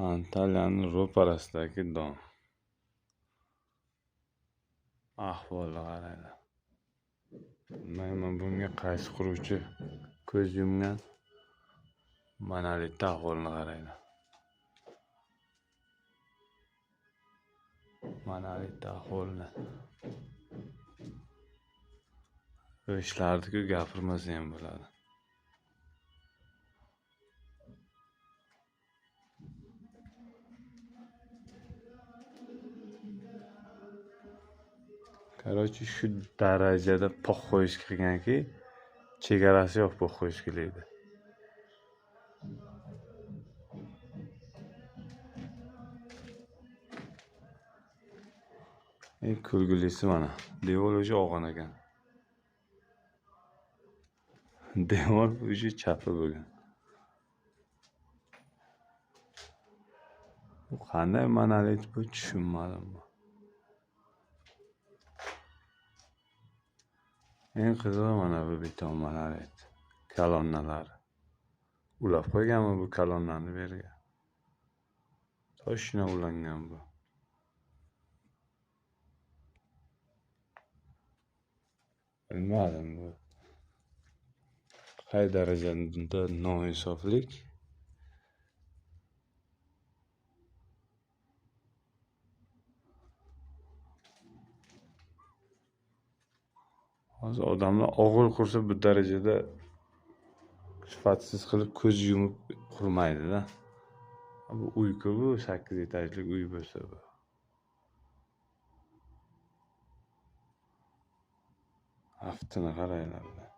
Antalyaning ro'parasidagi don. Ahvolga qaranglar. Bilmayman bunga qaysi quruvchi ko'z yumgan. Monolitni ahvolini qaranglar. Monolitni ahvolini. Ishlardi-ku, gapirmasa ham bo'ladi. Короче, shu darajada poq qo'yish qilganki, chegarasi yo'q poq qo'yish kelaydi. Kulgilisi mana, devor o'sha og'an ekan. Devor o'sha chapi bo'lgan. Bu qanday monolit bu tushunmadim. Eng qizig'i mana bu beton monolit. Kolonnalari. Ulab qo'yganmi bu kolonnani bu yerga? Toshina ulangan bu. Bilmadim bu. Qay darajada noinsoflik. Hozir odamlar og'il qursa bu darajada sifatsiz qilib ko'z yumib qurmaydi-da. Bu uy-ku bu 8 etajlik uy bo'lsa bu. Haftini qaranglar.